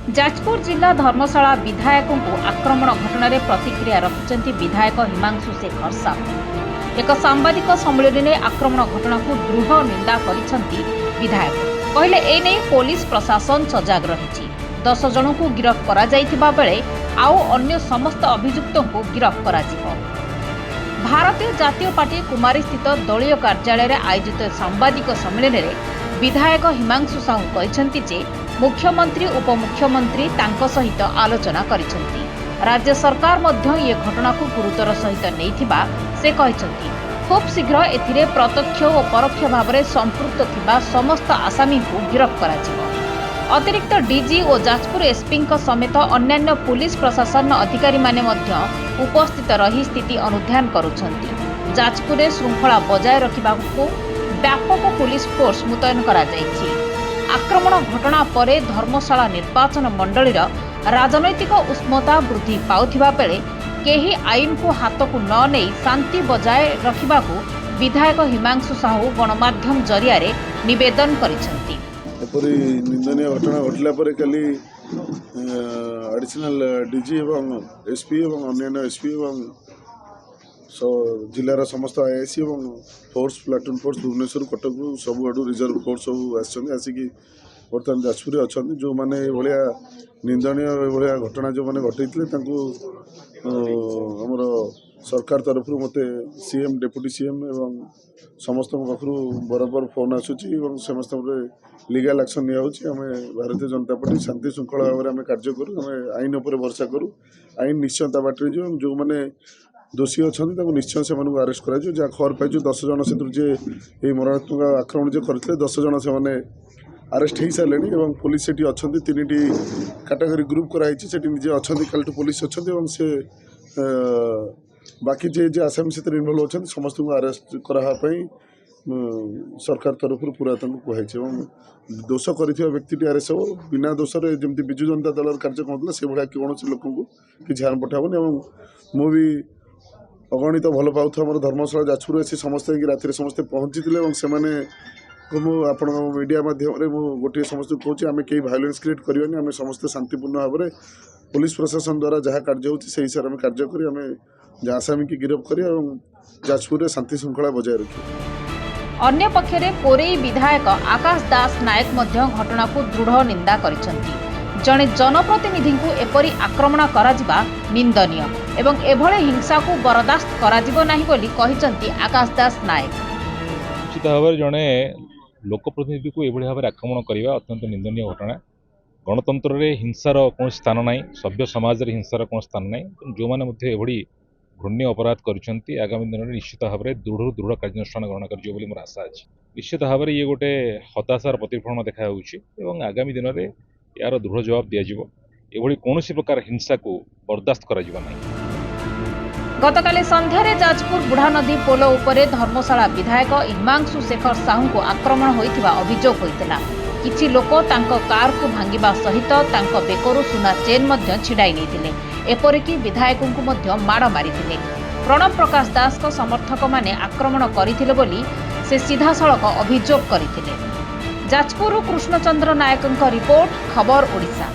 जाजपुर जिला धर्मशाला विधायकों को आक्रमण घटना रे प्रतिक्रिया रखिंट विधायक हिमांशु शेखर साहू। एक सांबादिक सम्मेलन में आक्रमण घटना को दृढ़ निंदा करिसेंती विधायक कहले एने पुलिस प्रशासन सजग रही 10 जन को गिरफ्त करा जाइथिबा बेले आउ अन्य समस्त अभियुक्तों को गिरफ्त करा जिवो। भारतीय जातीय पार्टी कुमारी स्थित दलीय कार्यालय आयोजित सांबादिक सम्मेलन में विधायक हिमांशु साहू कहते जे मुख्यमंत्री उपमुख्यमंत्री तांको सहित आलोचना करिसेंती। राज्य सरकार मध्य ये घटना को गुरुतर सहित नैथिबा से कहते खूब शीघ्र एथिरे प्रत्यक्ष और परोक्ष भाव में संपृक्त थिबा समस्त आसामी को गिरफ्त करा जिवो। अतिरिक्त डीजी और जाजपुर एसपी समेत अन्यान्य पुलिस प्रशासन अधिकारी माने मध्य उपस्थित रही स्थिति अनुध्यान करुछंती। जाजपुर श्रृंखला बजाय रखा व्यापक पुलिस फोर्स मुतयन करा जायछि। आक्रमण घटना परे धर्मशाला निर्वाचन मंडलीर राजनैतिक उष्मता वृद्धि पाउथिबा बेले केही आईन को हाथ को न नहीं शांति बजाय रखा विधायक हिमांशु साहू गणमाध्यम जरिया निवेदन करिसेंती। एपरी निंदनीय घटना घटला पर कल एडिशनल डीजी एवं एसपी एवं अन्य एसपी एवं जिलार समस्त आईआईसी एवं force platoon force Bhubaneswar Cuttack सब आड़ रिजर्व फोर्स सब आसिकी बर्तमान जाजपुर अच्छा जो मैंने भाया निंदनीय भाया घटना जो मैंने घटे आमर सरकार तरफ मत सीएम डेप्यूटी सीएम एवं समस्त पाखु बराबर फोन आसूची समस्त लीगल एक्शन निम भारतीय जनता पार्टी शांति श्रृंखला भाव में कार्य करूँ आईन उपर भरसा करूँ आईन निश्चयता बाटे जो मैंने दोषी अच्छा निश्चय से अरेस्ट कर जहाँ खबर पाई 10 जन से मरणात्मक आक्रमण जो करते 10 जन से अरेस्ट हो सारे और पुलिस से अच्छा 3टी कैटेगरी ग्रुप कराई निजे अच्छा कल पुलिस अच्छा से बाकी जे आसामी से इनवल्व अच्छा समस्त को अरेस्ट कराई सरकार तरफ पूरा कहूँ दोष कर व्यक्ति अरेस्ट हो बिना दोष जमी विजु जनता दल कार्य कहला से भाया कौन लोक किसी हार्म पठाबनी मु भी अगणित भल पाऊ आम धर्मशाला जाजपुर आसी समस्त राति समस्ते पहुँची से आपण मीडिया माध्यम गोटे समस्त कहूँ आम कई भायोलेंस क्रिएट करवानी आम समस्त शांतिपूर्ण भाव में पुलिस प्रशासन द्वारा जहाँ कार्य होती हिसाब से कार्य करें जहाँ आसामी की गिरफ्त कर जाजपुर में शांति श्रृंखला बजाय रखिए। अन्य पक्षरे कोरेई विधायक आकाश दास नायक मध्य घटना को दृढ़ निंदा करिसेंती। जड़े जनप्रतिनिधि को एपरी आक्रमण कराजिबा निंदनीय एवं एभले हिंसा को बर्दाश्त कराजिबो नाही बोली कहिसेंती आकाश दास नायक। निश्चित भाव में जड़े लोकप्रतिनिधि को एभली भाव में आक्रमण करने अत्यंत निंदनीय घटना। गणतंत्र में हिंसार कौन स्थान ना सभ्य समाज में हिंसार कौन स्थान ना जो मैंने एभली घृण्य अपराध कर आगामी दिन में निश्चित भाव में दृढ़ कार्यानुष्ठान ग्रहण कर मोर आशा अच्छी। निश्चित भाव में ये गोटे हताशार प्रतिफलन देखा आगामी दिन में यार दृढ़ जवाब दिज्व कौन प्रकार हिंसा को बर्दाश्त करा गतकाली संध्यारे जाजपुर बुढ़ानदी पोल उपरे धर्मशाला विधायक हिमांशु शेखर साहू को आक्रमण होइथिबा अभियोग होइतिला। किछि लोक तांको कार को भांगिबा सहित तांको बेकरू सुना चेन मध्य छिड़ाई नैथिले। एपरिकी विधायकों को मध्य माड़ मारिथिले। प्रणव प्रकाश दास को समर्थक माने आक्रमण करिथिले बोली से सीधासळख अभियोग करिथिले। जाजपुर कृष्णचंद्र नायकଙ୍କ रिपोर्ट खबर ओडिशा।